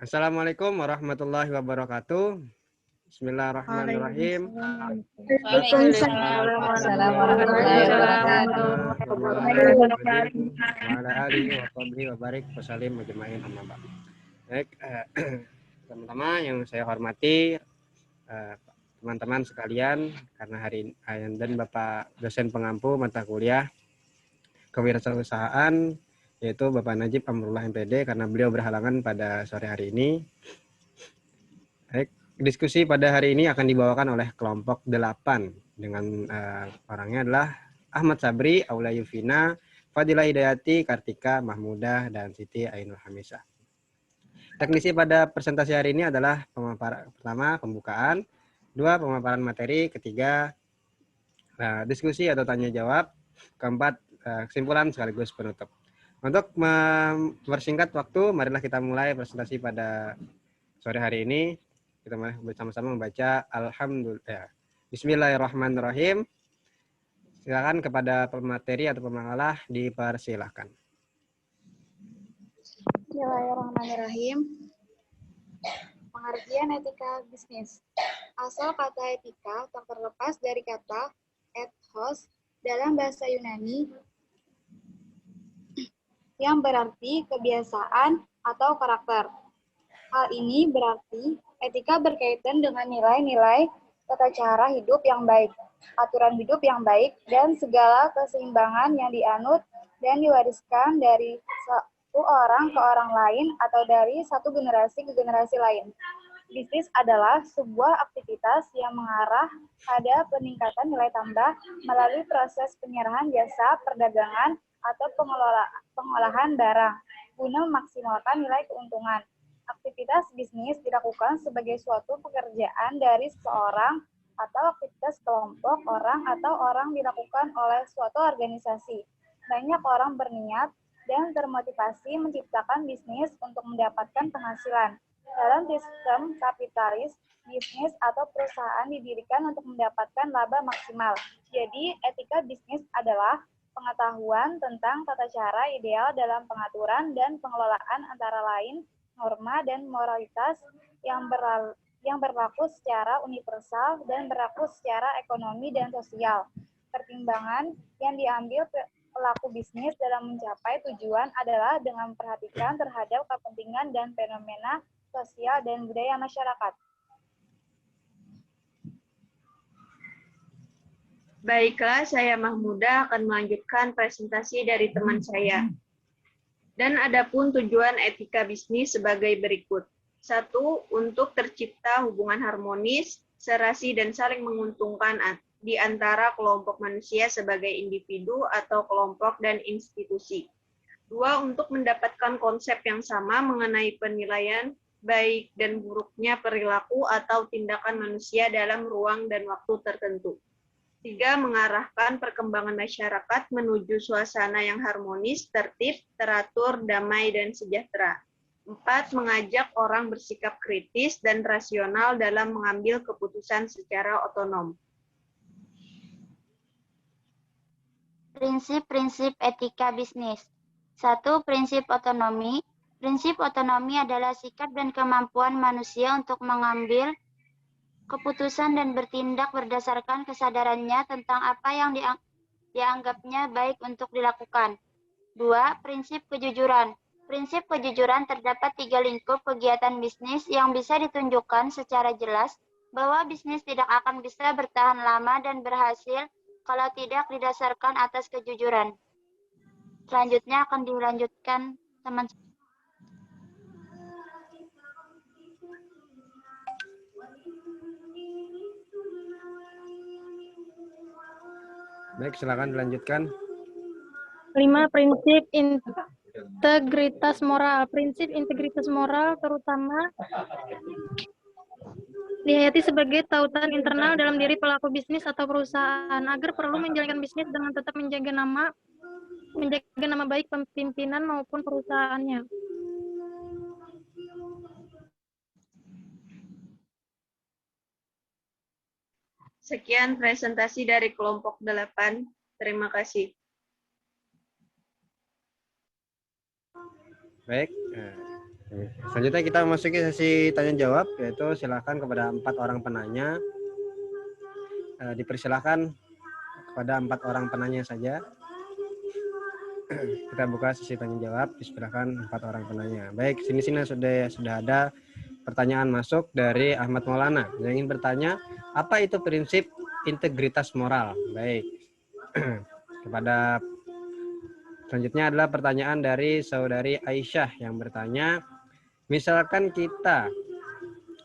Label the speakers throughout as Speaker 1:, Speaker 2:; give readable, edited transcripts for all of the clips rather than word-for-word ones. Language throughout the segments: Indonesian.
Speaker 1: Assalamualaikum warahmatullahi wabarakatuh. Bismillahirrahmanirrahim.
Speaker 2: Waalaikumsalam warahmatullahi wabarakatuh.
Speaker 1: Baik, teman-teman yang saya hormati, teman-teman sekalian, karena hari dan Bapak dosen pengampu mata kuliah kewirausahaan, yaitu Bapak Najib Amrullah MPD, karena beliau berhalangan pada sore hari ini. Baik, diskusi pada hari ini akan dibawakan oleh kelompok 8 dengan orangnya adalah Ahmad Sabri, Aula Yufina, Fadilah Hidayati, Kartika Mahmudah, dan Siti Ainul Hamisah. Teknisi pada presentasi hari ini adalah pertama pembukaan, 2 pemaparan materi, ketiga diskusi atau tanya jawab, keempat kesimpulan sekaligus penutup. Untuk mempersingkat waktu, marilah kita mulai presentasi pada sore hari ini. Kita bersama-sama membaca Alhamdulillah. Bismillahirrahmanirrahim. Silakan kepada pemateri atau pemakalah dipersilahkan.
Speaker 2: Bismillahirrahmanirrahim. Pengertian etika bisnis. Asal kata etika tak terlepas dari kata ethos dalam bahasa Yunani yang berarti kebiasaan atau karakter. Hal ini berarti etika berkaitan dengan nilai-nilai tata cara hidup yang baik, aturan hidup yang baik, dan segala keseimbangan yang dianut dan diwariskan dari satu orang ke orang lain atau dari satu generasi ke generasi lain. Bisnis adalah sebuah aktivitas yang mengarah pada peningkatan nilai tambah melalui proses penyerahan jasa, perdagangan, atau pengolahan barang guna memaksimalkan nilai keuntungan. Aktivitas bisnis dilakukan sebagai suatu pekerjaan dari seseorang atau aktivitas kelompok orang atau orang dilakukan oleh suatu organisasi. Banyak orang berniat dan termotivasi menciptakan bisnis untuk mendapatkan penghasilan. Dalam sistem kapitalis, bisnis atau perusahaan didirikan untuk mendapatkan laba maksimal. Jadi, etika bisnis adalah pengetahuan tentang tata cara ideal dalam pengaturan dan pengelolaan antara lain norma dan moralitas yang berlaku secara universal dan berlaku secara ekonomi dan sosial. Pertimbangan yang diambil pelaku bisnis dalam mencapai tujuan adalah dengan memperhatikan terhadap kepentingan dan fenomena sosial dan budaya masyarakat.
Speaker 3: Baiklah, saya Mahmudah akan melanjutkan presentasi dari teman saya. Dan adapun tujuan etika bisnis sebagai berikut. 1. Untuk tercipta hubungan harmonis, serasi dan saling menguntungkan di antara kelompok manusia sebagai individu atau kelompok dan institusi. 2. Untuk mendapatkan konsep yang sama mengenai penilaian baik dan buruknya perilaku atau tindakan manusia dalam ruang dan waktu tertentu. 3. Mengarahkan perkembangan masyarakat menuju suasana yang harmonis, tertib, teratur, damai, dan sejahtera. 4. Mengajak orang bersikap kritis dan rasional dalam mengambil keputusan secara otonom.
Speaker 4: Prinsip-prinsip etika bisnis. 1. Prinsip otonomi. Prinsip otonomi adalah sikap dan kemampuan manusia untuk mengambil keputusan dan bertindak berdasarkan kesadarannya tentang apa yang dianggapnya baik untuk dilakukan. 2. Prinsip kejujuran. Prinsip kejujuran terdapat 3 lingkup kegiatan bisnis yang bisa ditunjukkan secara jelas bahwa bisnis tidak akan bisa bertahan lama dan berhasil kalau tidak didasarkan atas kejujuran. Selanjutnya akan dilanjutkan teman.
Speaker 1: Baik, silakan dilanjutkan.
Speaker 5: 5. Prinsip integritas moral. Prinsip integritas moral terutama dihayati sebagai tautan internal dalam diri pelaku bisnis atau perusahaan agar perlu menjalankan bisnis dengan tetap menjaga nama baik pimpinan maupun perusahaannya.
Speaker 3: Sekian presentasi dari kelompok 8. Terima kasih.
Speaker 1: Baik, Selanjutnya kita memasuki sesi tanya jawab, yaitu silakan kepada 4 orang penanya. Dipersilakan kepada 4 orang penanya saja. Kita buka sesi tanya jawab, dipersilakan 4 orang penanya. Baik, sini sudah ada pertanyaan masuk dari Ahmad Maulana yang ingin bertanya, apa itu prinsip integritas moral? Baik. Kepada selanjutnya adalah pertanyaan dari saudari Aisyah yang bertanya, misalkan kita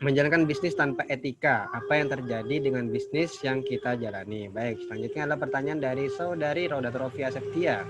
Speaker 1: menjalankan bisnis tanpa etika, apa yang terjadi dengan bisnis yang kita jalani? Baik, selanjutnya adalah pertanyaan dari saudari Rodatul Rofia Septia.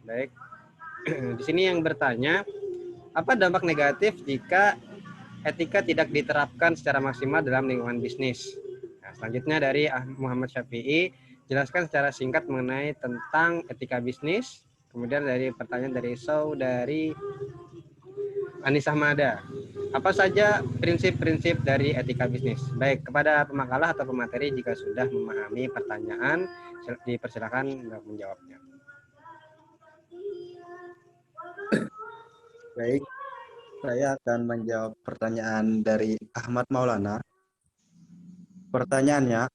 Speaker 1: Baik, di sini yang bertanya, apa dampak negatif jika etika tidak diterapkan secara maksimal dalam lingkungan bisnis? Nah, selanjutnya dari Muhammad Syafi'i, jelaskan secara singkat mengenai tentang etika bisnis. Kemudian dari pertanyaan dari saudari Anissa Mada, apa saja prinsip-prinsip dari etika bisnis? Baik, kepada pemakalah atau pemateri jika sudah memahami pertanyaan, dipersilakan untuk menjawabnya.
Speaker 6: Baik, saya akan menjawab pertanyaan dari Ahmad Maulana. Pertanyaannya,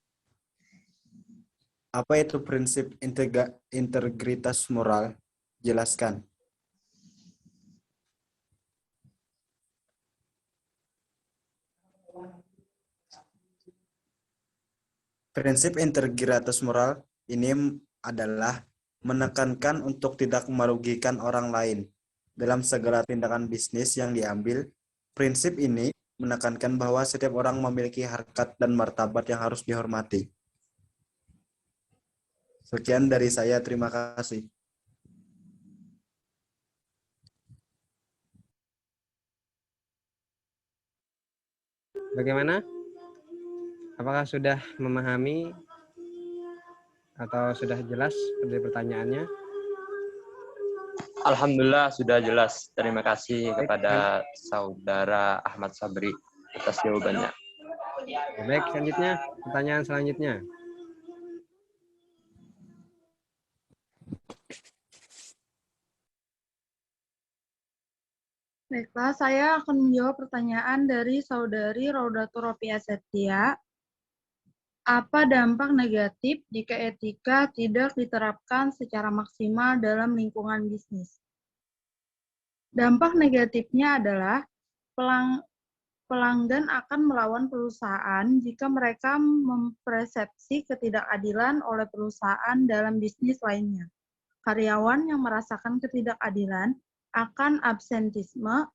Speaker 6: apa itu prinsip integritas moral? Jelaskan. Prinsip integritas moral ini adalah menekankan untuk tidak merugikan orang lain dalam segala tindakan bisnis yang diambil. Prinsip ini menekankan bahwa setiap orang memiliki harkat dan martabat yang harus dihormati. Sekian dari saya, terima kasih.
Speaker 1: Bagaimana? Apakah sudah memahami atau sudah jelas dari pertanyaannya?
Speaker 7: Alhamdulillah sudah jelas. Terima kasih kepada saudara Ahmad Sabri atas jawabannya.
Speaker 1: Baik, selanjutnya pertanyaan selanjutnya.
Speaker 8: Baiklah, saya akan menjawab pertanyaan dari saudari Raudatul Rofia Septia. Apa dampak negatif jika etika tidak diterapkan secara maksimal dalam lingkungan bisnis? Dampak negatifnya adalah pelanggan akan melawan perusahaan jika mereka mempersepsi ketidakadilan oleh perusahaan dalam bisnis lainnya. Karyawan yang merasakan ketidakadilan akan absentisme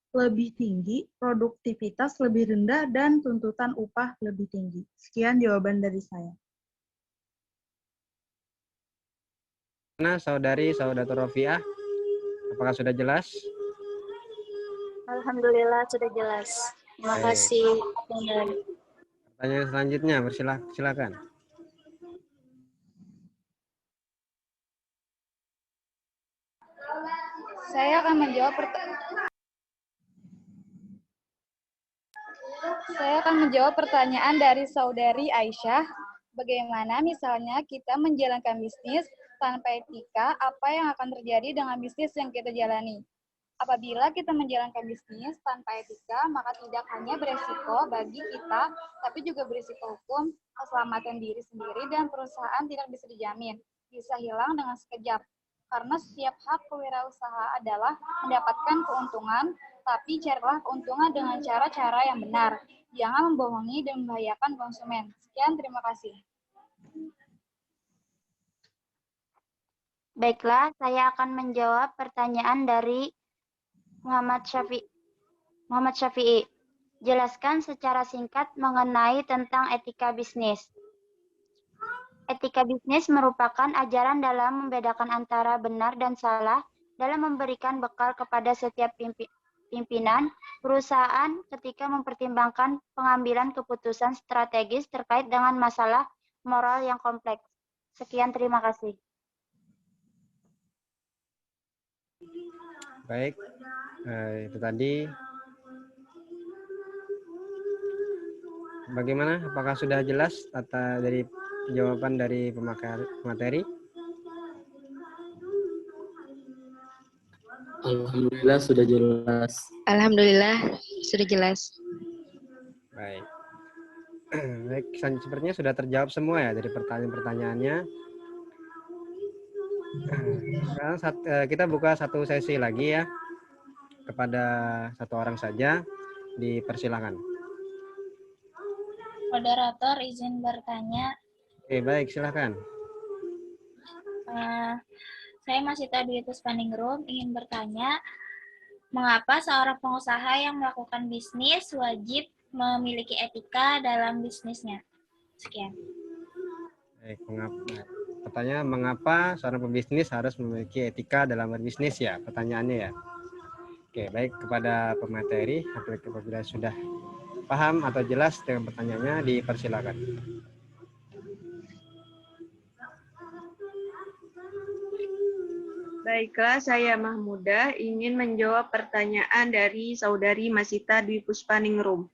Speaker 8: lebih tinggi, produktivitas lebih rendah, dan tuntutan upah lebih tinggi. Sekian jawaban dari saya.
Speaker 1: Nah, saudari Saudatur Rofiah, apakah sudah jelas?
Speaker 4: Alhamdulillah sudah jelas. Terima kasih.
Speaker 1: Pertanyaan selanjutnya, silakan.
Speaker 2: Saya akan menjawab pertanyaan dari saudari Aisyah. Bagaimana misalnya kita menjalankan bisnis tanpa etika, apa yang akan terjadi dengan bisnis yang kita jalani? Apabila kita menjalankan bisnis tanpa etika, maka tidak hanya beresiko bagi kita, tapi juga beresiko hukum, keselamatan diri sendiri, dan perusahaan tidak bisa dijamin. Bisa hilang dengan sekejap. Karena setiap hak kewirausaha adalah mendapatkan keuntungan, tapi carilah keuntungan dengan cara-cara yang benar. Jangan membohongi dan membahayakan konsumen. Sekian, terima kasih.
Speaker 4: Baiklah, saya akan menjawab pertanyaan dari Muhammad Syafi'i. Jelaskan secara singkat mengenai tentang etika bisnis. Etika bisnis merupakan ajaran dalam membedakan antara benar dan salah dalam memberikan bekal kepada setiap pimpinan perusahaan ketika mempertimbangkan pengambilan keputusan strategis terkait dengan masalah moral yang kompleks. Sekian, terima kasih.
Speaker 1: Baik, itu tadi. Bagaimana? Apakah sudah jelas dari jawaban dari pemakai materi?
Speaker 9: Alhamdulillah sudah jelas.
Speaker 10: Alhamdulillah sudah jelas.
Speaker 1: Baik. Baik, sepertinya sudah terjawab semua ya dari pertanyaan-pertanyaannya. Sekarang kita buka satu sesi lagi ya. Kepada satu orang saja, dipersilakan.
Speaker 11: Moderator izin bertanya.
Speaker 1: Oke, baik, silakan.
Speaker 11: Saya masih tadi itu Standing Room ingin bertanya, mengapa seorang pengusaha yang melakukan bisnis wajib memiliki etika dalam bisnisnya? Sekian.
Speaker 1: Baik, pertanyaan mengapa seorang pebisnis harus memiliki etika dalam berbisnis ya? Pertanyaannya ya. Oke, baik, kepada pemateri, apabila sudah paham atau jelas dengan pertanyaannya, dipersilakan.
Speaker 3: Baiklah, saya Mahmudah ingin menjawab pertanyaan dari Saudari Masita Dwi Puspaningrum.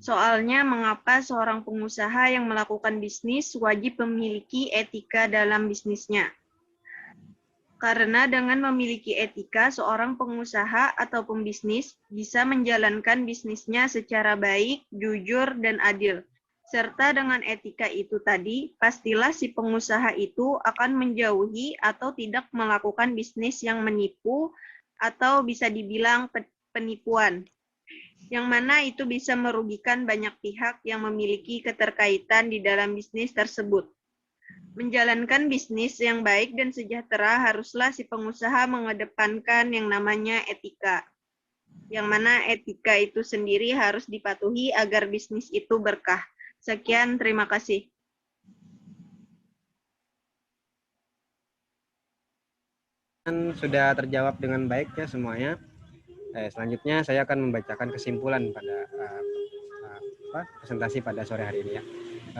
Speaker 3: Soalnya, mengapa seorang pengusaha yang melakukan bisnis wajib memiliki etika dalam bisnisnya? Karena dengan memiliki etika, seorang pengusaha atau pembisnis bisa menjalankan bisnisnya secara baik, jujur, dan adil. Serta dengan etika itu tadi, pastilah si pengusaha itu akan menjauhi atau tidak melakukan bisnis yang menipu atau bisa dibilang penipuan, yang mana itu bisa merugikan banyak pihak yang memiliki keterkaitan di dalam bisnis tersebut. Menjalankan bisnis yang baik dan sejahtera haruslah si pengusaha mengedepankan yang namanya etika, yang mana etika itu sendiri harus dipatuhi agar bisnis itu berkah. Sekian, terima kasih.
Speaker 1: Sudah terjawab dengan baik ya semuanya. Selanjutnya saya akan membacakan kesimpulan pada presentasi pada sore hari ini ya.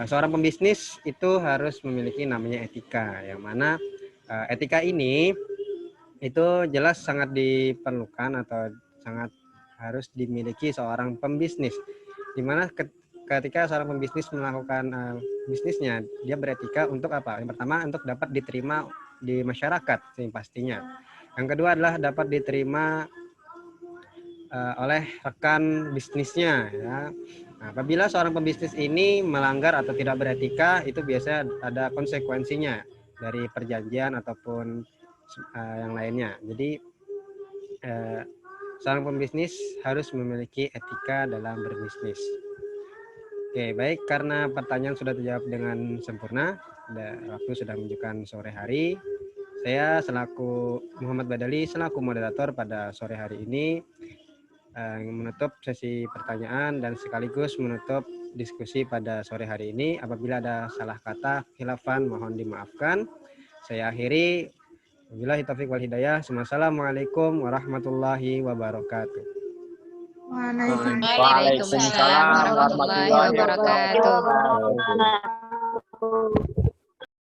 Speaker 1: Seorang pembisnis itu harus memiliki namanya etika, yang mana etika ini itu jelas sangat diperlukan atau sangat harus dimiliki seorang pembisnis, di mana ketika seorang pembisnis melakukan bisnisnya, dia beretika untuk apa? Yang pertama, untuk dapat diterima di masyarakat, yang pastinya. Yang kedua adalah dapat diterima oleh rekan bisnisnya. Ya. Nah, apabila seorang pembisnis ini melanggar atau tidak beretika, itu biasanya ada konsekuensinya dari perjanjian ataupun yang lainnya. Jadi, seorang pembisnis harus memiliki etika dalam berbisnis. Oke, baik, karena pertanyaan sudah terjawab dengan sempurna, waktu sudah menunjukkan sore hari. Saya selaku Muhammad Badali, selaku moderator pada sore hari ini, menutup sesi pertanyaan dan sekaligus menutup diskusi pada sore hari ini. Apabila ada salah kata, khilafan, mohon dimaafkan. Saya akhiri. Wabillahi taufiq wal hidayah. Wassalamualaikum warahmatullahi wabarakatuh.
Speaker 10: Waalaikumsalam warahmatullahi wabarakatuh.